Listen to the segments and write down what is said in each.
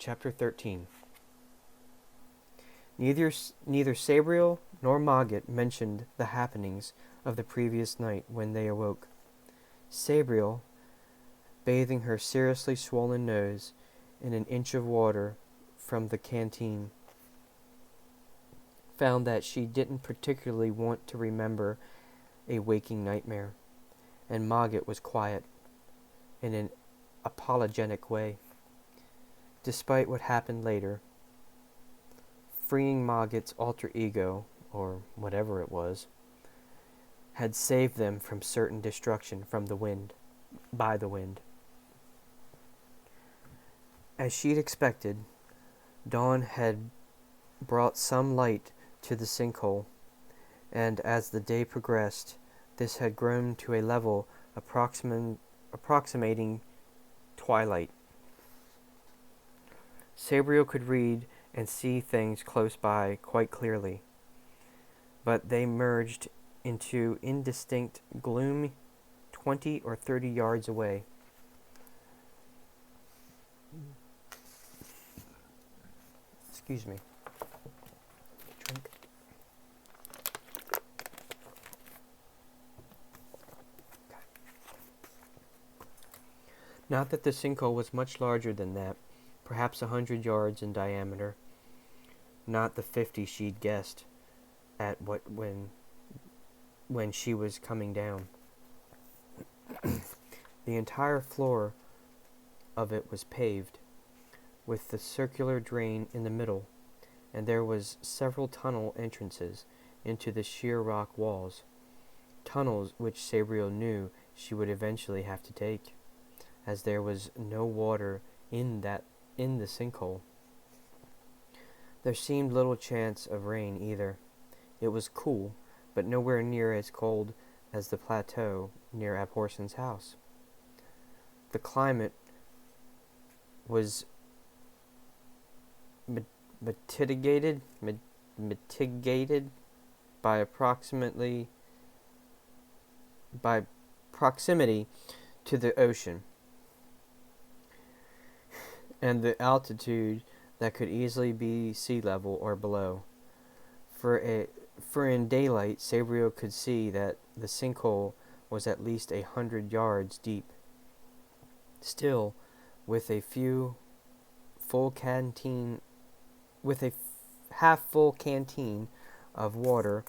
Chapter 13. Neither Sabriel nor Mogget mentioned the happenings of the previous night when they awoke. Sabriel, bathing her seriously swollen nose in an inch of water from the canteen, found that she didn't particularly want to remember a waking nightmare, and Mogget was quiet, in an apologetic way. Despite what happened later, freeing Mogget's alter ego, or whatever it was, had saved them from certain destruction by the wind. As she'd expected, dawn had brought some light to the sinkhole, and as the day progressed, this had grown to a level approximating twilight. Sabriel could read and see things close by quite clearly, but they merged into indistinct gloom 20 or 30 yards away. Excuse me. Drink. Okay. Not that the sinkhole was much larger than that, perhaps 100 yards in diameter. Not the 50 she'd guessed at when she was coming down. The entire floor of it was paved, with the circular drain in the middle, and there was several tunnel entrances into the sheer rock walls, tunnels which Sabriel knew she would eventually have to take, as there was no water in the sinkhole. There seemed little chance of rain either. It was cool, but nowhere near as cold as the plateau near Abhorson's house. The climate was mitigated by proximity to the ocean, and the altitude that could easily be sea level or below. For in daylight, Sabriel could see that the sinkhole was at least 100 yards deep. Still, with a half-full canteen of water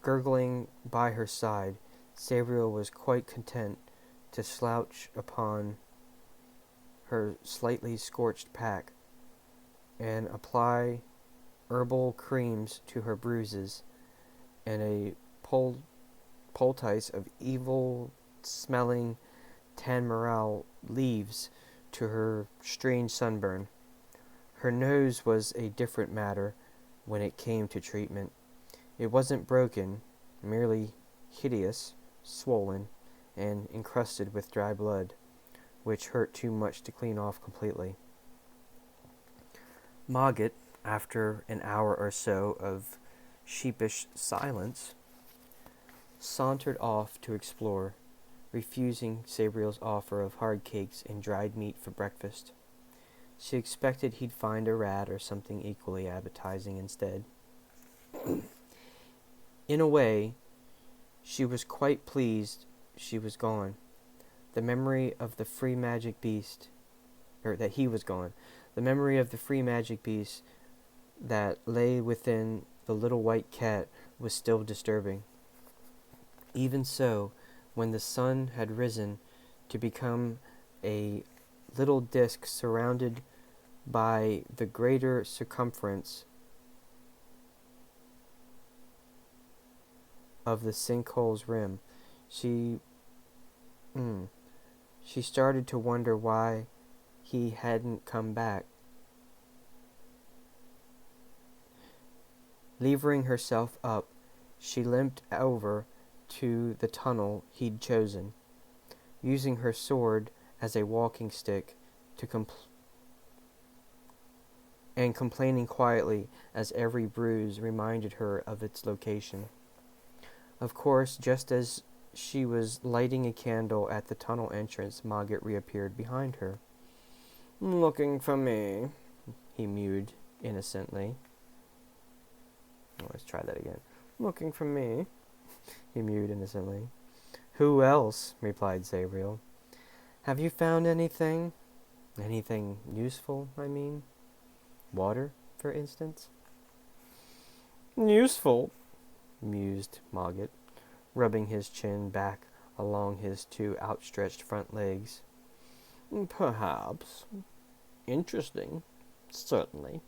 gurgling by her side, Sabriel was quite content to slouch upon her slightly scorched pack and apply herbal creams to her bruises and a poultice of evil-smelling tanmaral leaves to her strange sunburn. Her nose was a different matter when it came to treatment. It wasn't broken, merely hideous, swollen, and encrusted with dry blood, which hurt too much to clean off completely. Mogget, after an hour or so of sheepish silence, sauntered off to explore, refusing Sabriel's offer of hard cakes and dried meat for breakfast. She expected he'd find a rat or something equally appetizing instead. In a way, she was quite pleased she was gone. The memory of the free magic beast, or that he was gone. The memory of the free magic beast that lay within the little white cat was still disturbing. Even so, when the sun had risen to become a little disk surrounded by the greater circumference of the sinkhole's rim, she started to wonder why he hadn't come back. Levering herself up, she limped over to the tunnel he'd chosen, using her sword as a walking stick to complaining quietly as every bruise reminded her of its location. Of course, just as she was lighting a candle at the tunnel entrance, Mogget reappeared behind her. Looking for me, he mewed innocently. Let's try that again. Looking for me, he mewed innocently. Who else? Replied Sabriel. Have you found anything? Anything useful, I mean? Water, for instance? Useful, mused Mogget, rubbing his chin back along his two outstretched front legs. Perhaps. Interesting. Certainly.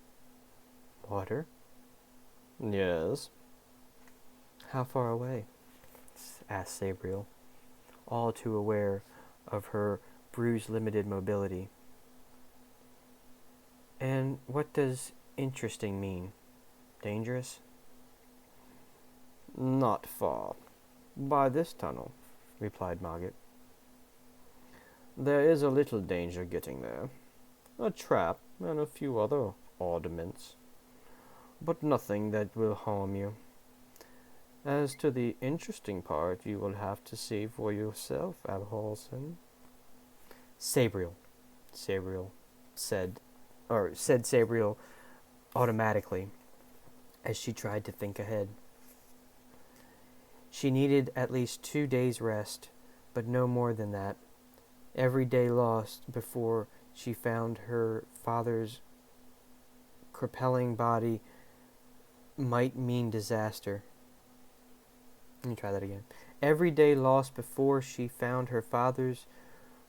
Water? Yes. How far away? Asked Sabriel, all too aware of her bruised limited mobility. And what does interesting mean? Dangerous? Not far. By this tunnel, replied Mogget. There is a little danger getting there. A trap and a few other oddments. But nothing that will harm you. As to the interesting part, you will have to see for yourself, Abhalson. Sabriel, said Sabriel automatically, as she tried to think ahead. She needed at least 2 days' rest, but no more than that. Every day lost before she found her father's crippling body might mean disaster. Let me try that again. Every day lost before she found her father's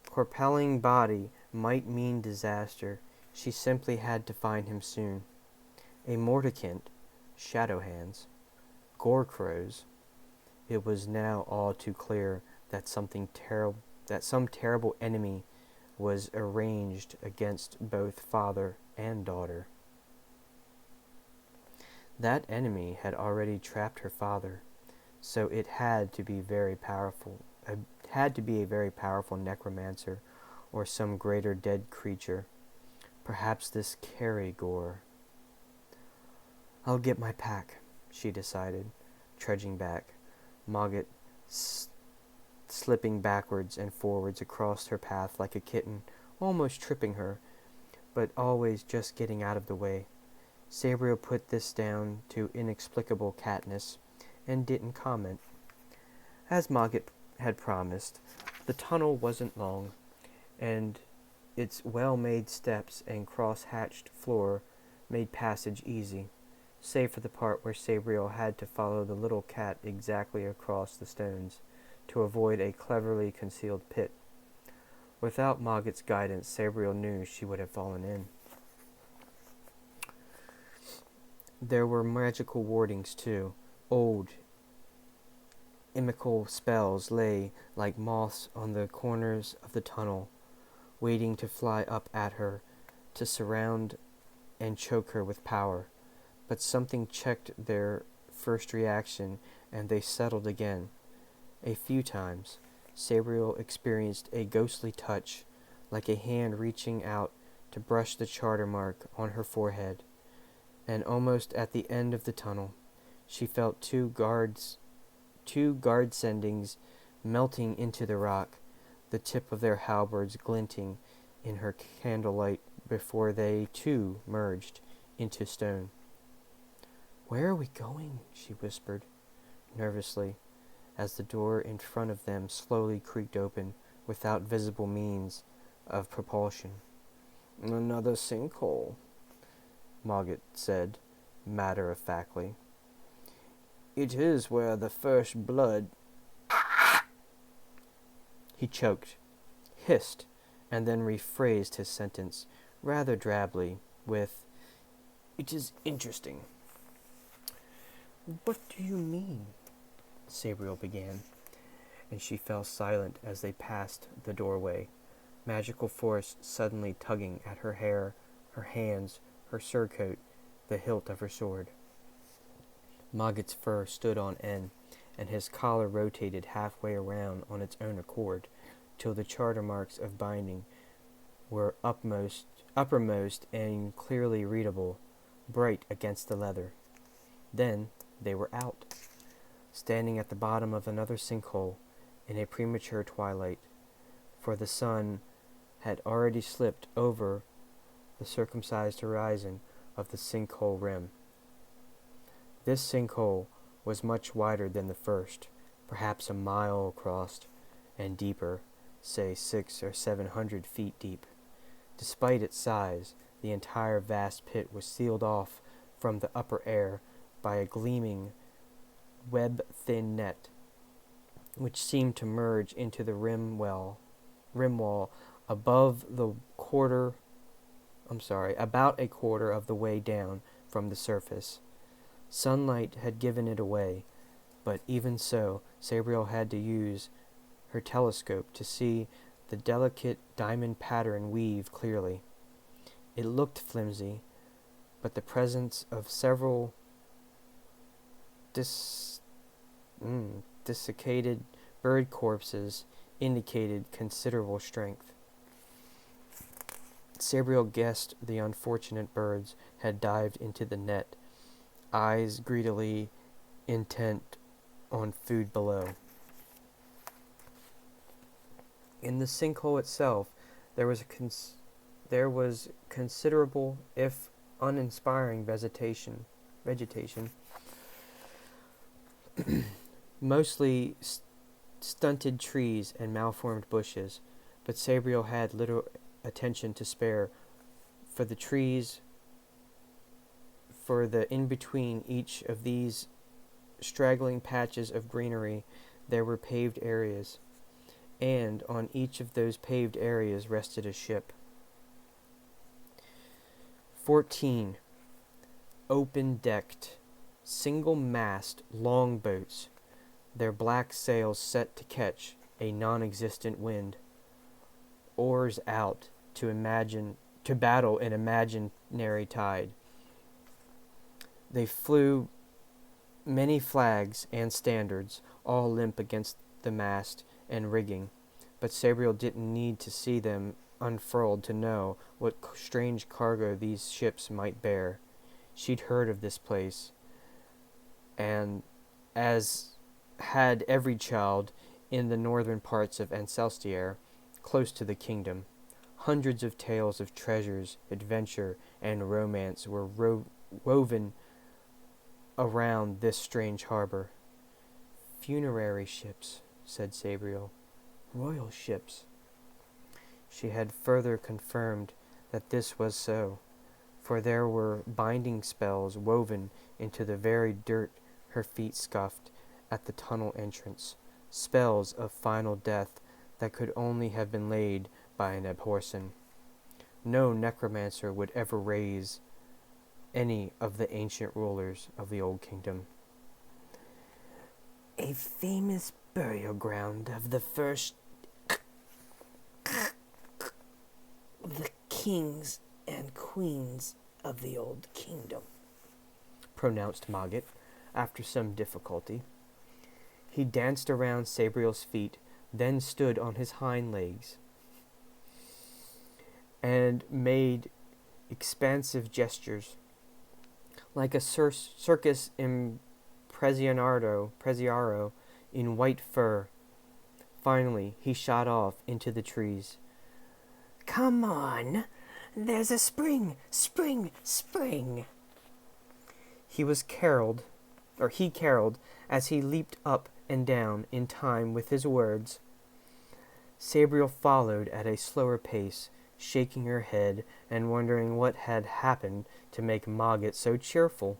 crippling body might mean disaster. She simply had to find him soon. A Mordicant, shadow hands, gore crows. It was now all too clear that some terrible enemy was arranged against both father and daughter. That enemy had already trapped her father, so it had to be a very powerful necromancer or some greater dead creature. Perhaps this Carrigor. I'll get my pack, she decided, trudging back, Mogget slipping backwards and forwards across her path like a kitten, almost tripping her, but always just getting out of the way. Sabriel put this down to inexplicable catness, and didn't comment. As Mogget had promised, the tunnel wasn't long, and its well-made steps and cross-hatched floor made passage easy, save for the part where Sabriel had to follow the little cat exactly across the stones to avoid a cleverly concealed pit. Without Mogget's guidance, Sabriel knew she would have fallen in. There were magical wardings, too. Old, inimical spells lay like moths on the corners of the tunnel, waiting to fly up at her, to surround and choke her with power. But something checked their first reaction, and they settled again. A few times, Sabriel experienced a ghostly touch, like a hand reaching out to brush the charter mark on her forehead. And almost at the end of the tunnel, she felt two guard sendings melting into the rock, the tip of their halberds glinting in her candlelight before they, too, merged into stone. "Where are we going?" she whispered, nervously, as the door in front of them slowly creaked open without visible means of propulsion. "Another sinkhole," Mogget said, matter-of-factly. "It is where the first blood—" He choked, hissed, and then rephrased his sentence, rather drably, with, "It is interesting." "What do you mean?" Sabriel began, and she fell silent as they passed the doorway, magical force suddenly tugging at her hair, her hands, her surcoat, the hilt of her sword. Mogget's fur stood on end, and his collar rotated halfway around on its own accord, till the charter marks of binding were uppermost and clearly readable, bright against the leather. Then they were out, standing at the bottom of another sinkhole in a premature twilight, for the sun had already slipped over the circumcised horizon of the sinkhole rim. This sinkhole was much wider than the first, perhaps a mile across, and deeper, say 600 or 700 feet deep. Despite its size, the entire vast pit was sealed off from the upper air by a gleaming, web-thin net, which seemed to merge into the rim wall above the about a quarter of the way down from the surface. Sunlight had given it away, but even so, Sabriel had to use her telescope to see the delicate diamond pattern weave clearly. It looked flimsy, but the presence of several desiccated bird corpses indicated considerable strength. Sabriel guessed the unfortunate birds had dived into the net, eyes greedily intent on food below. In the sinkhole itself, there was considerable, if uninspiring, vegetation, mostly stunted trees and malformed bushes, but Sabriel had little attention to spare for the trees. For the in-between each of these straggling patches of greenery, there were paved areas, and on each of those paved areas rested a ship. 14 open-decked, single-mast longboats, their black sails set to catch a non-existent wind, oars out to battle an imaginary tide. They flew many flags and standards, all limp against the mast and rigging, but Sabriel didn't need to see them unfurled to know what strange cargo these ships might bear. She'd heard of this place, and as had every child in the northern parts of Ancelstier, close to the kingdom. Hundreds of tales of treasures, adventure, and romance were woven around this strange harbor. Funerary ships, said Sabriel. Royal ships. She had further confirmed that this was so, for there were binding spells woven into the very dirt her feet scuffed at the tunnel entrance, spells of final death that could only have been laid by an Abhorsen. No necromancer would ever raise any of the ancient rulers of the Old Kingdom. A famous burial ground of the first the kings and queens of the Old Kingdom, pronounced Mogget, after some difficulty. He danced around Sabriel's feet, then stood on his hind legs and made expansive gestures, like a circus impresario in white fur. Finally, he shot off into the trees. Come on, there's a spring, spring, spring. He caroled as he leaped up and down in time with his words. Sabriel followed at a slower pace, shaking her head and wondering what had happened to make Mogget so cheerful.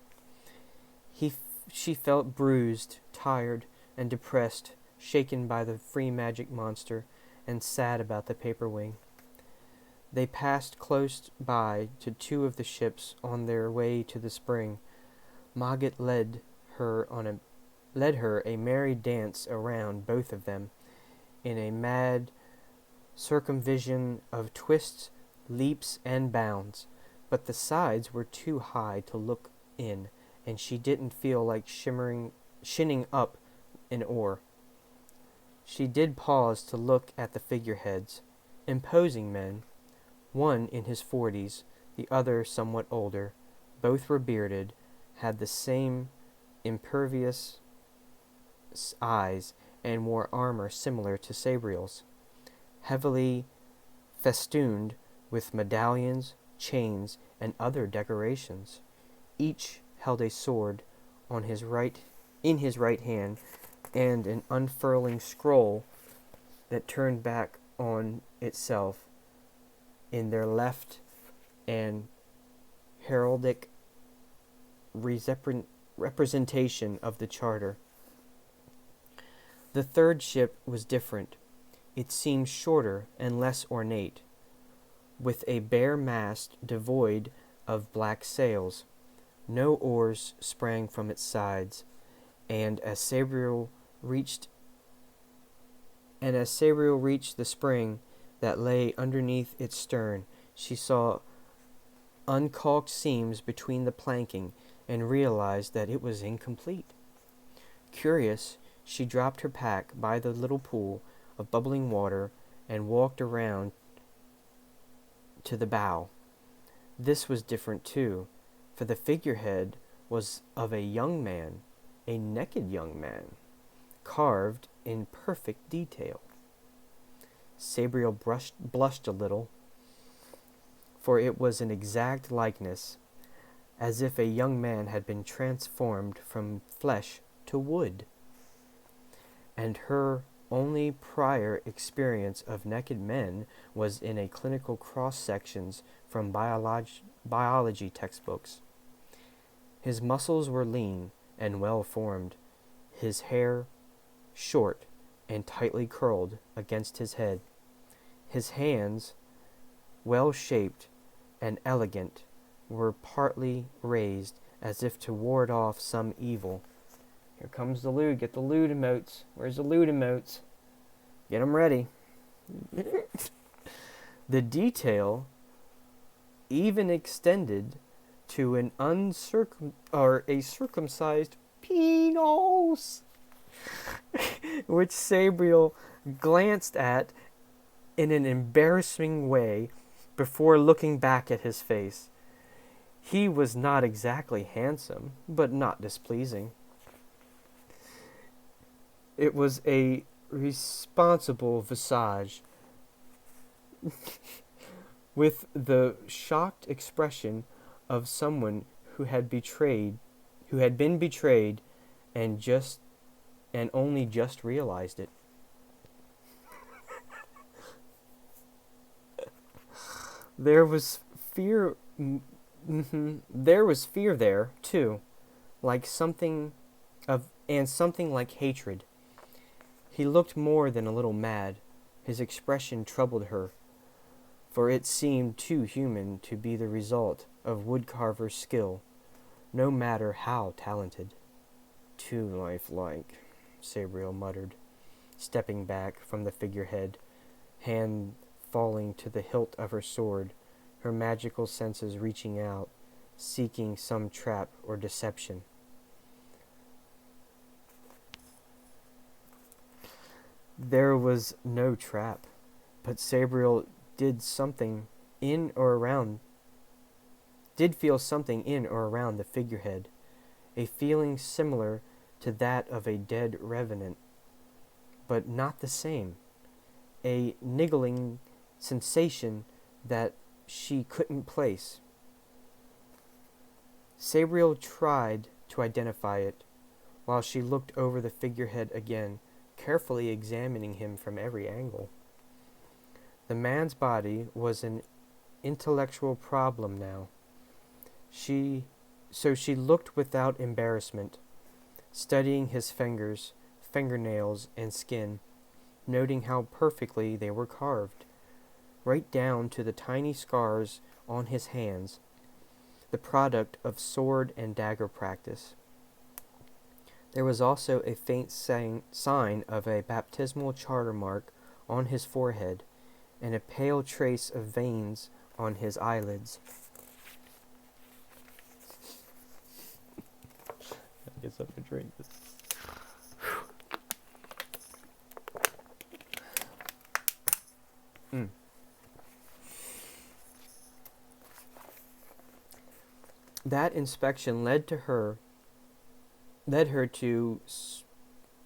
She felt bruised, tired, and depressed, shaken by the free magic monster, and sad about the paper wing. They passed close by to two of the ships on their way to the spring. Mogget led her a merry dance around both of them, in a mad circumvision of twists, leaps, and bounds, but the sides were too high to look in, and she didn't feel like shinning up an oar. She did pause to look at the figureheads, imposing men, one in his 40s, the other somewhat older. Both were bearded, had the same impervious eyes, and wore armor similar to Sabriel's, heavily festooned with medallions, chains, and other decorations. Each held a sword on his right in his right hand, and an unfurling scroll that turned back on itself in their left, and heraldic representation of the charter. The third ship was different. It seemed shorter and less ornate, with a bare mast devoid of black sails. No oars sprang from its sides, and as Sabriel reached the spring that lay underneath its stern, she saw uncaulked seams between the planking and realized that it was incomplete. Curious, she dropped her pack by the little pool of bubbling water and walked around to the bow. This was different too, for the figurehead was of a young man, a naked young man, carved in perfect detail. Sabriel blushed a little, for it was an exact likeness, as if a young man had been transformed from flesh to wood. And her only prior experience of naked men was in a clinical cross-sections from biology textbooks. His muscles were lean and well-formed, his hair short and tightly curled against his head. His hands, well-shaped and elegant, were partly raised as if to ward off some evil. Here comes the lewd. Get the lewd emotes. Where's the lewd emotes? Get them ready. The detail even extended to an circumcised penis, which Sabriel glanced at in an embarrassing way before looking back at his face. He was not exactly handsome, but not displeasing. It was a responsible visage, with the shocked expression of someone who had been betrayed and only just realized it. There was fear there too, something like hatred. He looked more than a little mad. His expression troubled her, for it seemed too human to be the result of woodcarver's skill, no matter how talented. Too lifelike, Sabriel muttered, stepping back from the figurehead, hand falling to the hilt of her sword, her magical senses reaching out, seeking some trap or deception. There was no trap, but Sabriel did feel something in or around the figurehead, a feeling similar to that of a dead revenant, but not the same, a niggling sensation that she couldn't place. Sabriel tried to identify it, while she looked over the figurehead again, carefully examining him from every angle. The man's body was an intellectual problem now. So she looked without embarrassment, studying his fingers, fingernails, and skin, noting how perfectly they were carved, right down to the tiny scars on his hands, the product of sword and dagger practice. There was also a faint sign of a baptismal charter mark on his forehead, and a pale trace of veins on his eyelids. I guess I have to drink this. That inspection led her to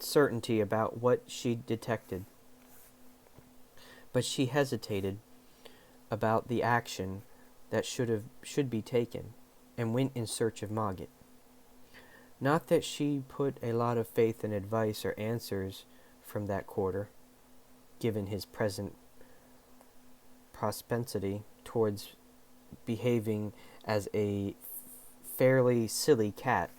certainty about what she detected. But she hesitated about the action that should be taken, and went in search of Mogget. Not that she put a lot of faith in advice or answers from that quarter, given his present propensity towards behaving as a fairly silly cat,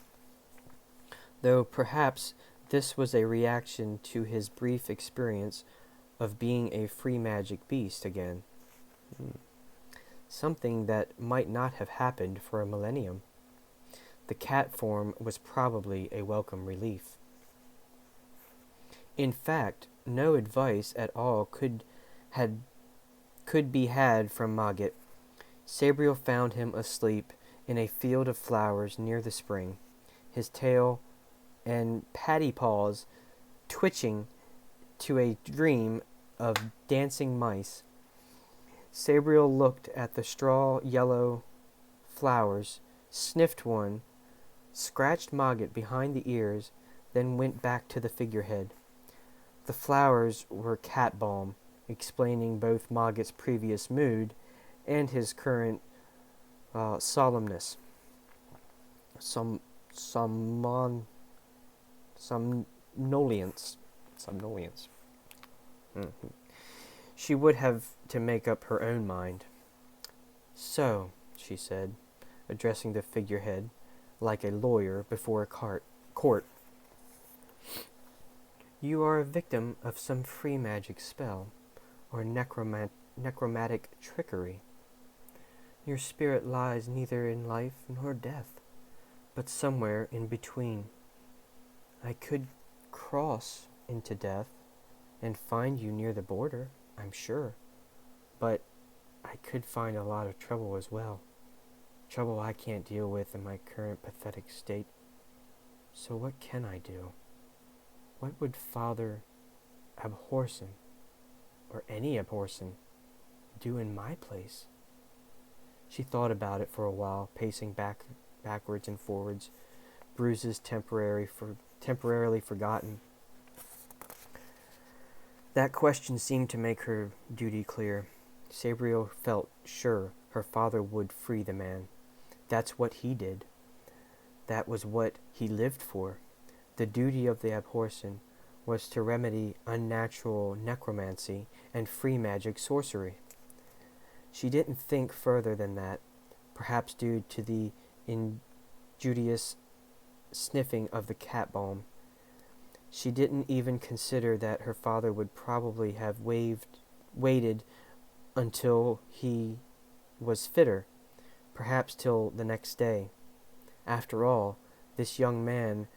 though perhaps this was a reaction to his brief experience of being a free magic beast again. Something that might not have happened for a millennium. The cat form was probably a welcome relief. In fact, no advice at all could be had from Mogget. Sabriel found him asleep in a field of flowers near the spring, his tail and patty paws twitching to a dream of dancing mice. Sabriel looked at the straw-yellow flowers, sniffed one, scratched Mogget behind the ears, then went back to the figurehead. The flowers were cat balm, explaining both Mogget's previous mood and his current solemnness. Somnolence. Mm-hmm. She would have to make up her own mind. So, she said, addressing the figurehead like a lawyer before a court. You are a victim of some free magic spell, or necromantic trickery. Your spirit lies neither in life nor death, but somewhere in between. I could cross into death and find you near the border, I'm sure, but I could find a lot of trouble as well. Trouble I can't deal with in my current pathetic state. So what can I do? What would Father Abhorsen, or any Abhorsen, do in my place? She thought about it for a while, pacing backwards and forwards, bruises temporarily forgotten. That question seemed to make her duty clear. Sabriel felt sure her father would free the man. That's what he did. That was what he lived for. The duty of the Abhorsen was to remedy unnatural necromancy and free magic sorcery. She didn't think further than that, perhaps due to the injurious sniffing of the cat balm. She didn't even consider that her father would probably have waited until he was fitter, perhaps till the next day. After all, this young man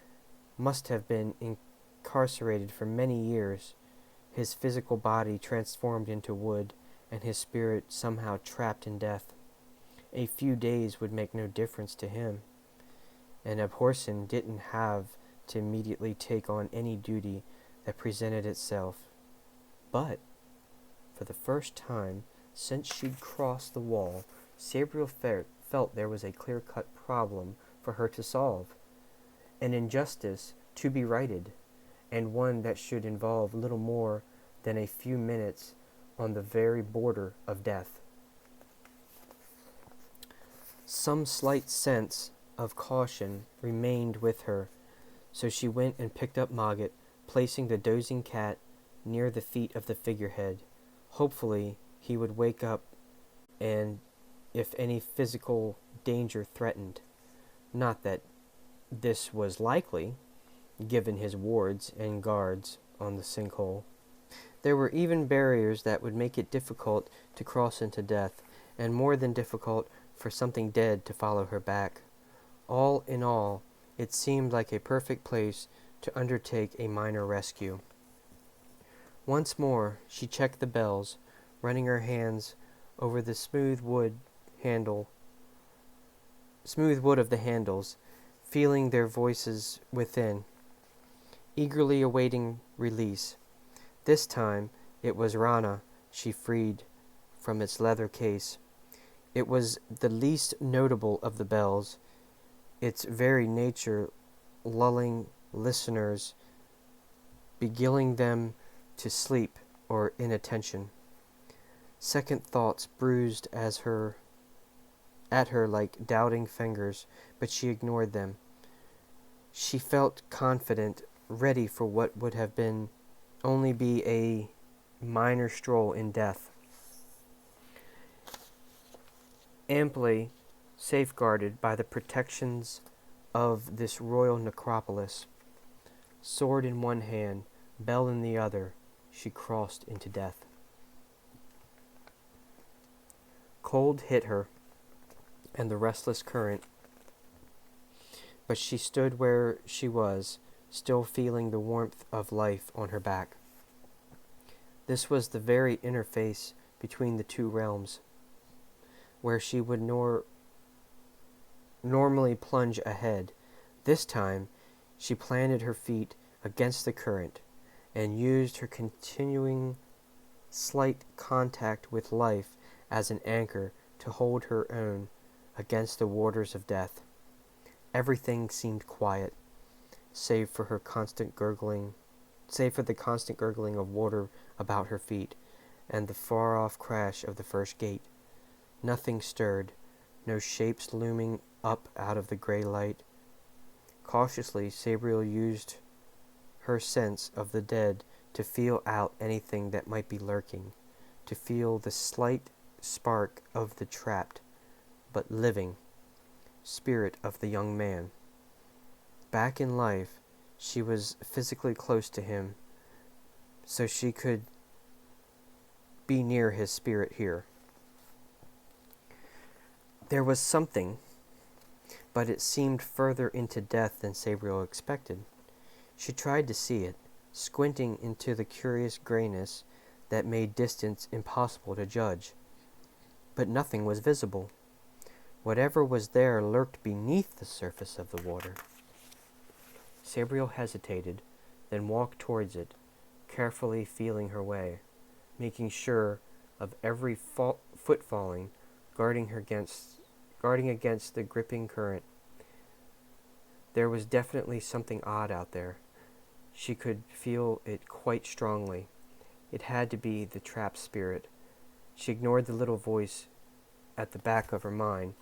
must have been incarcerated for many years, his physical body transformed into wood, and his spirit somehow trapped in death. A few days would make no difference to him, and Abhorsen didn't have to immediately take on any duty that presented itself. But, for the first time since she'd crossed the wall, Sabriel felt there was a clear-cut problem for her to solve, an injustice to be righted, and one that should involve little more than a few minutes on the very border of death. Some slight sense of caution remained with her, so she went and picked up Mogget, placing the dozing cat near the feet of the figurehead. Hopefully he would wake up, and if any physical danger threatened. Not that this was likely, given his wards and guards on the sinkhole. There were even barriers that would make it difficult to cross into death, and more than difficult for something dead to follow her back. All in all, it seemed like a perfect place to undertake a minor rescue. Once more, she checked the bells, running her hands over the smooth wood of the handles, feeling their voices within, eagerly awaiting release. This time, it was Rana she freed from its leather case. It was the least notable of the bells, its very nature lulling listeners, beguiling them to sleep or inattention. Second thoughts bruised at her at her like doubting fingers, but she ignored them. She felt confident, ready for what would have been only be a minor stroll in death. Amply safeguarded by the protections of this royal necropolis, sword in one hand, bell in the other, she crossed into death. Cold hit her, and the restless current, but she stood where she was, still feeling the warmth of life on her back. This was the very interface between the two realms, where she would normally plunge ahead. This time, she planted her feet against the current and used her continuing slight contact with life as an anchor to hold her own against the waters of death. Everything seemed quiet, save for the constant gurgling of water about her feet and the far-off crash of the first gate. Nothing stirred, no shapes looming up out of the gray light. Cautiously, Sabriel used her sense of the dead to feel out anything that might be lurking, to feel the slight spark of the trapped, but living, spirit of the young man. Back in life, she was physically close to him, so she could be near his spirit here. There was something, but it seemed further into death than Sabriel expected. She tried to see it, squinting into the curious grayness that made distance impossible to judge. But nothing was visible. Whatever was there lurked beneath the surface of the water. Sabriel hesitated, then walked towards it, carefully feeling her way, making sure of every foot falling, guarding against the gripping current. There was definitely something odd out there. She could feel it quite strongly. It had to be the trapped spirit. She ignored the little voice at the back of her mind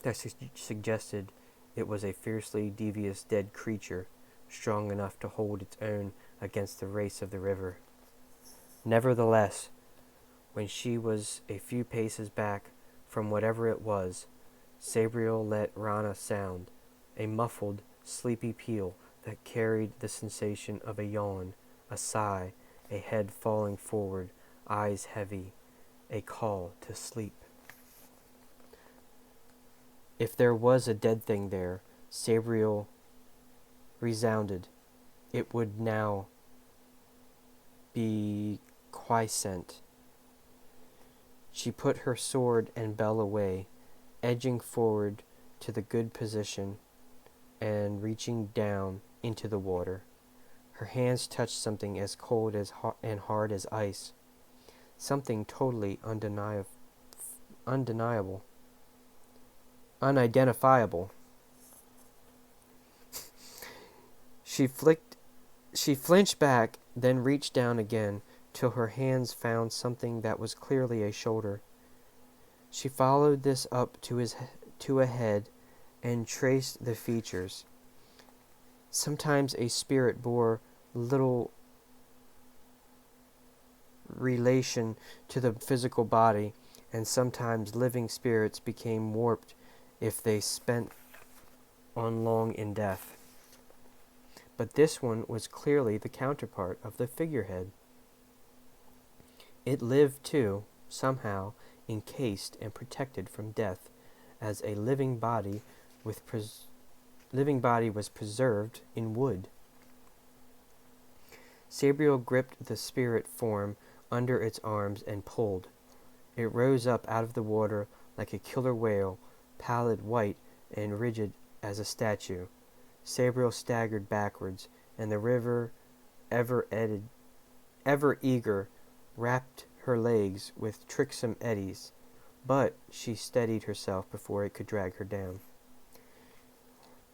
that suggested it was a fiercely devious dead creature, strong enough to hold its own against the race of the river. Nevertheless, when she was a few paces back from whatever it was, Sabriel let Rana sound, a muffled, sleepy peal that carried the sensation of a yawn, a sigh, a head falling forward, eyes heavy, a call to sleep. If there was a dead thing there, Sabriel resounded, it would now be quiescent. She put her sword and bell away, edging forward to the good position and reaching down into the water. Her hands touched something as cold and hard as ice, something totally unidentifiable. She flinched back, then reached down again till her hands found something that was clearly a shoulder. She followed this up to a head and traced the features. Sometimes a spirit bore little relation to the physical body, and sometimes living spirits became warped if they spent on long in death. But this one was clearly the counterpart of the figurehead. It lived too, somehow, encased and protected from death, as a living body was preserved in wood. Sabriel gripped the spirit form under its arms and pulled. It rose up out of the water like a killer whale, pallid white and rigid as a statue. Sabriel staggered backwards, and the river, ever eager, wrapped her legs with tricksome eddies, but she steadied herself before it could drag her down.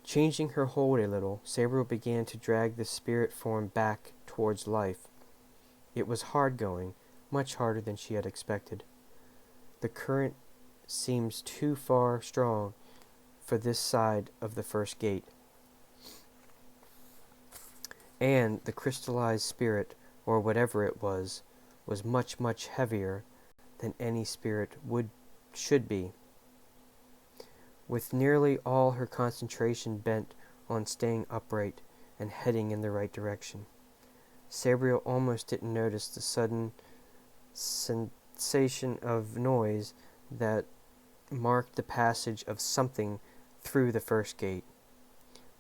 Changing her hold a little, Sabriel began to drag the spirit form back towards life. It was hard going, much harder than she had expected. The current seems too far strong for this side of the first gate. And the crystallized spirit, or whatever it was much, much heavier than any spirit should be. With nearly all her concentration bent on staying upright and heading in the right direction, Sabriel almost didn't notice the sudden sensation of noise that marked the passage of something through the first gate.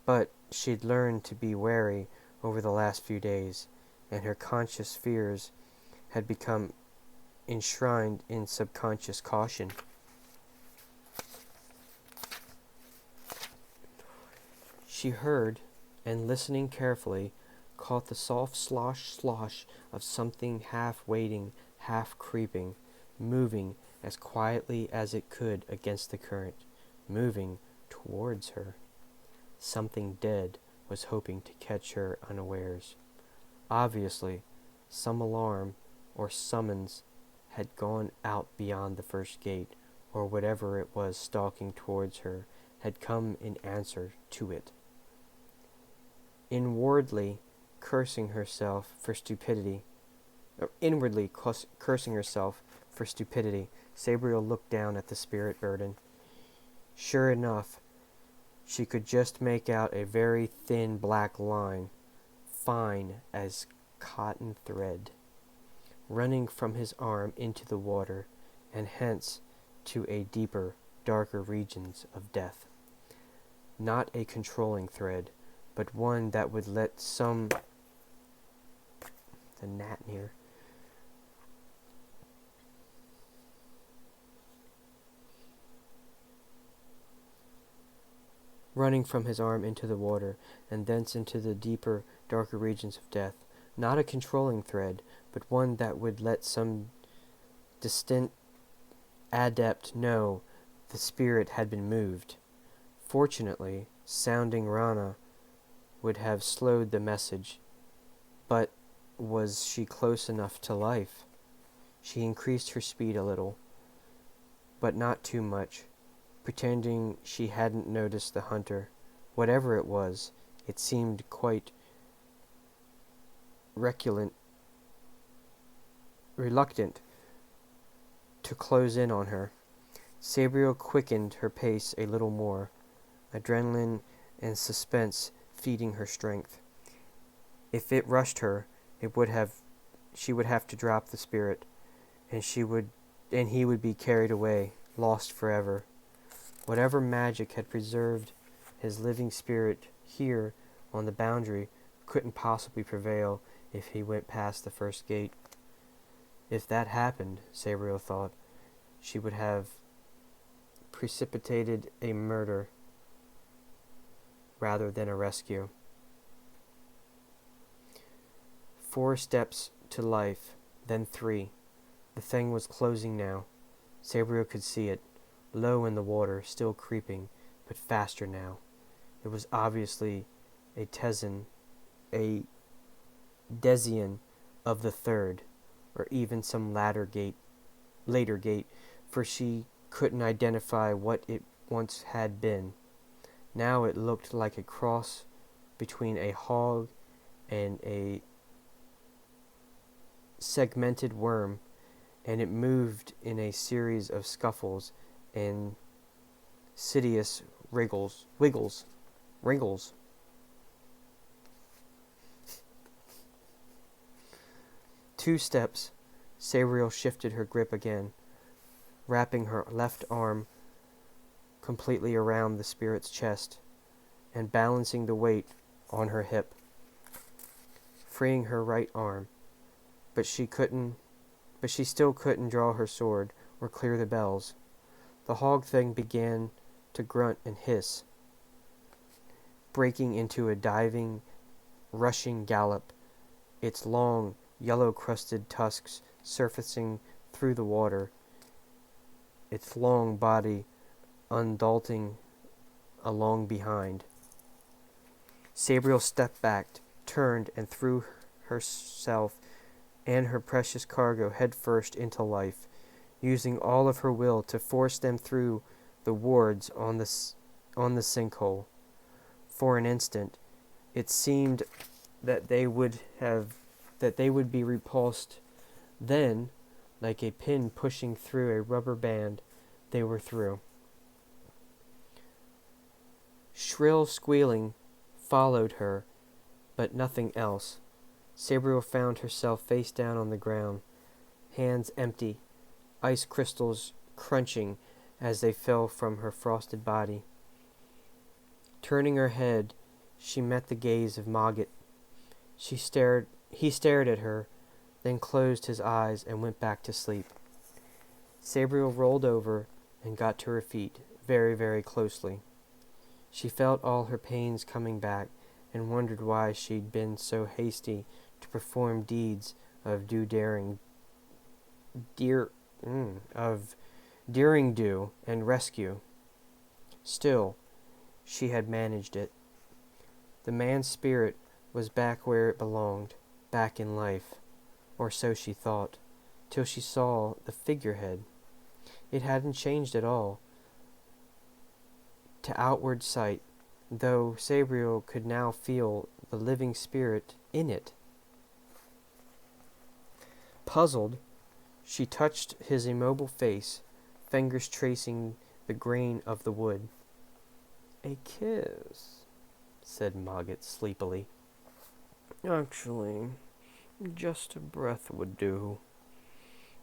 But she'd learned to be wary over the last few days, and her conscious fears had become enshrined in subconscious caution. She heard, and listening carefully, caught the soft slosh of something half wading, half creeping, moving as quietly as it could against the current, moving towards her. Something dead was hoping to catch her unawares. Obviously, some alarm or summons had gone out beyond the first gate, or whatever it was stalking towards her had come in answer to it. Inwardly cursing herself for stupidity, Sabriel looked down at the spirit burden. Sure enough, she could just make out a very thin black line, fine as cotton thread, running from his arm into the water, and hence to a deeper, darker regions of death. Not a controlling thread, but one that would let the gnat here. Running from his arm into the water, and thence into the deeper, darker regions of death. Not a controlling thread, but one that would let some distant adept know the spirit had been moved. Fortunately, sounding Rana would have slowed the message, but was she close enough to life? She increased her speed a little, but not too much, pretending she hadn't noticed the hunter. Whatever it was, it seemed quite reluctant to close in on her. Sabriel quickened her pace a little more, adrenaline and suspense feeding her strength. If it rushed her, she would have to drop the spirit, and he would be carried away, lost forever. Whatever magic had preserved his living spirit here on the boundary couldn't possibly prevail if he went past the first gate. If that happened, Sabriel thought, she would have precipitated a murder rather than a rescue. 4 steps to life, then 3. The thing was closing now. Sabriel could see it, low in the water, still creeping, but faster now. It was obviously a Desian of the third, or even some later gate, for she couldn't identify what it once had been. Now it looked like a cross between a hog and a segmented worm, and it moved in a series of scuffles and insidious wiggles. 2 steps, Sabriel shifted her grip again, wrapping her left arm completely around the spirit's chest and balancing the weight on her hip, freeing her right arm, but she still couldn't draw her sword or clear the bells. The hog thing began to grunt and hiss, breaking into a diving, rushing gallop, its long, yellow-crusted tusks surfacing through the water, its long body undulating along behind. Sabriel stepped back, turned, and threw herself and her precious cargo headfirst into life. using all of her will to force them through the wards on the sinkhole. For an instant, it seemed that they would be repulsed. Then, like a pin pushing through a rubber band, they were through. Shrill squealing followed her, but nothing else. Sabriel found herself face down on the ground, hands empty, ice crystals crunching as they fell from her frosted body. Turning her head, she met the gaze of Mogget. He stared at her, then closed his eyes and went back to sleep. Sabriel rolled over and got to her feet, very, very closely. She felt all her pains coming back and wondered why she'd been so hasty to perform deeds of daring do and rescue. Still, she had managed it. The man's spirit was back where it belonged, back in life, or so she thought, till she saw the figurehead. It hadn't changed at all, to outward sight, though Sabriel could now feel the living spirit in it. Puzzled, she touched his immobile face, fingers tracing the grain of the wood. "A kiss," said Mogget sleepily. "Actually, just a breath would do.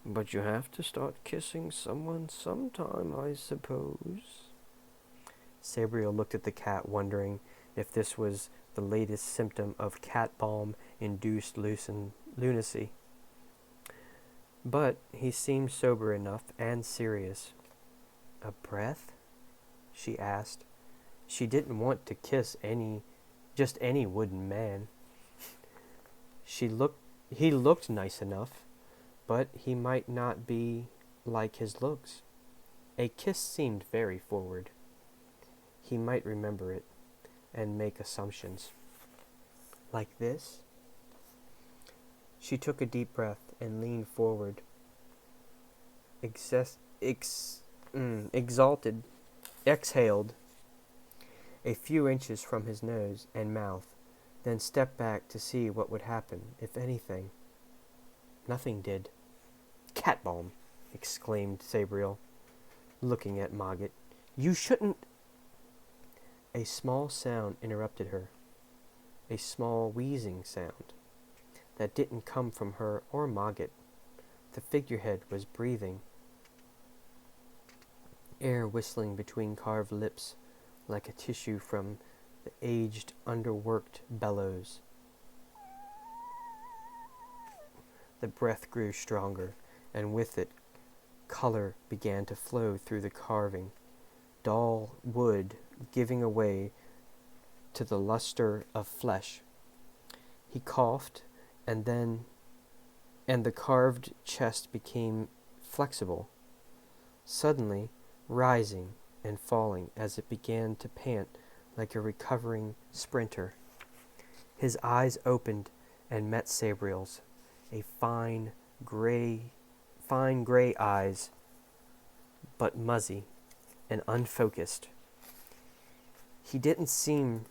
But you have to start kissing someone sometime, I suppose." Sabriel looked at the cat, wondering if this was the latest symptom of cat balm-induced lunacy. But he seemed sober enough and serious. "A breath?" she asked. She didn't want to kiss just any wooden man. He looked nice enough, but he might not be like his looks. A kiss seemed very forward. He might remember it and make assumptions. "Like this?" She took a deep breath and leaned forward, exhaled a few inches from his nose and mouth, then stepped back to see what would happen, if anything. Nothing did. "Cat balm!" exclaimed Sabriel, looking at Mogget. "You shouldn't—" A small sound interrupted her, a small wheezing sound that didn't come from her or Mogget. The figurehead was breathing, air whistling between carved lips like a tissue from the aged, underworked bellows. The breath grew stronger, and with it, color began to flow through the carving, dull wood giving away to the luster of flesh. He coughed, and the carved chest became flexible, suddenly rising and falling as it began to pant like a recovering sprinter. His eyes opened and met Sabriel's, fine gray eyes, but muzzy and unfocused. He didn't seem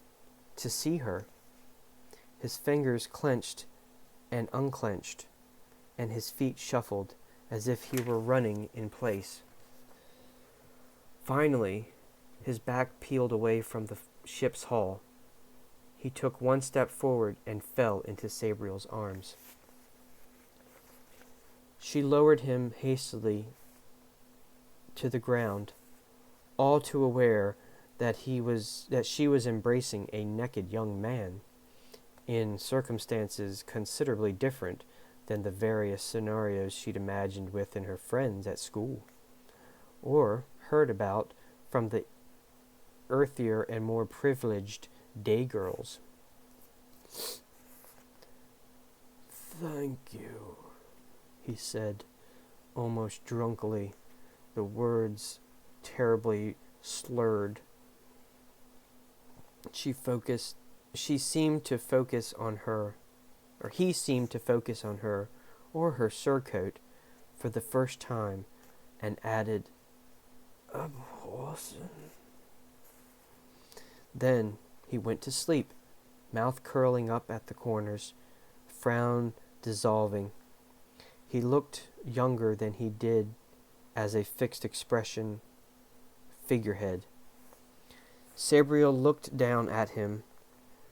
to see her. His fingers clenched and unclenched, and his feet shuffled as if he were running in place. Finally, his back peeled away from the ship's hull. He took one step forward and fell into Sabriel's arms. She lowered him hastily to the ground, all too aware that she was embracing a naked young man, in circumstances considerably different than the various scenarios she'd imagined within her friends at school, or heard about from the earthier and more privileged day girls. "Thank you," he said, almost drunkenly, the words terribly slurred. He seemed to focus on her, or her surcoat, for the first time, and added, "A Orson." Then he went to sleep, mouth curling up at the corners, frown dissolving. He looked younger than he did as a fixed expression figurehead. Sabriel looked down at him,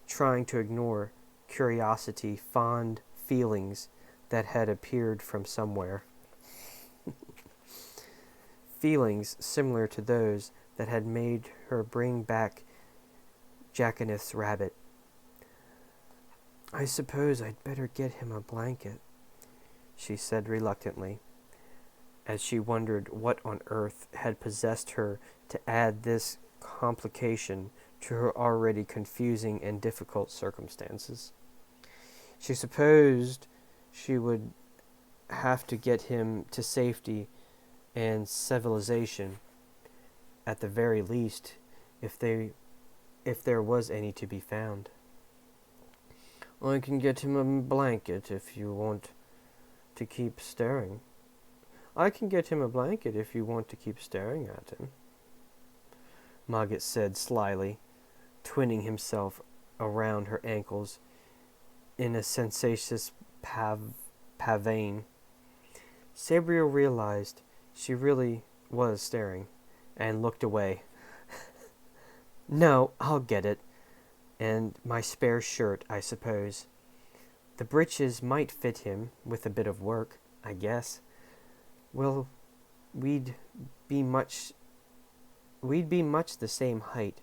trying to ignore curiosity, fond feelings that had appeared from somewhere. Feelings similar to those that had made her bring back Jackaneth's rabbit. "I suppose I'd better get him a blanket," she said reluctantly, as she wondered what on earth had possessed her to add this complication to her already confusing and difficult circumstances. She supposed she would have to get him to safety and civilization, at the very least, if there was any to be found. "I can get him a blanket if you want to keep staring." "I can get him a blanket if you want to keep staring at him," Mogget said slyly, twining himself around her ankles in a sensacious pavane. Sabriel realized she really was staring, and looked away. "No, I'll get it. And my spare shirt, I suppose. The breeches might fit him with a bit of work, I guess. Well, we'd be much the same height.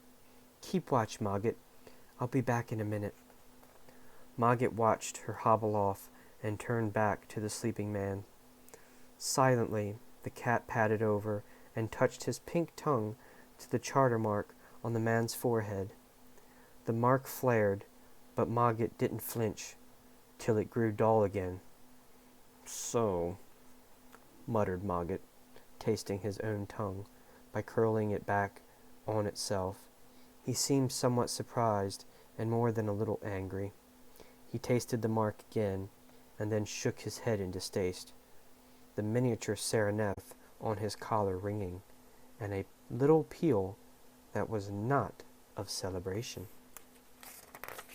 Keep watch, Mogget. I'll be back in a minute." Mogget watched her hobble off and turned back to the sleeping man. Silently, the cat padded over and touched his pink tongue to the charter mark on the man's forehead. The mark flared, but Mogget didn't flinch till it grew dull again. "So," muttered Mogget, tasting his own tongue by curling it back on itself. He seemed somewhat surprised and more than a little angry. He tasted the mark again, and then shook his head in distaste, the miniature sereneth on his collar ringing, and a little peal that was not of celebration.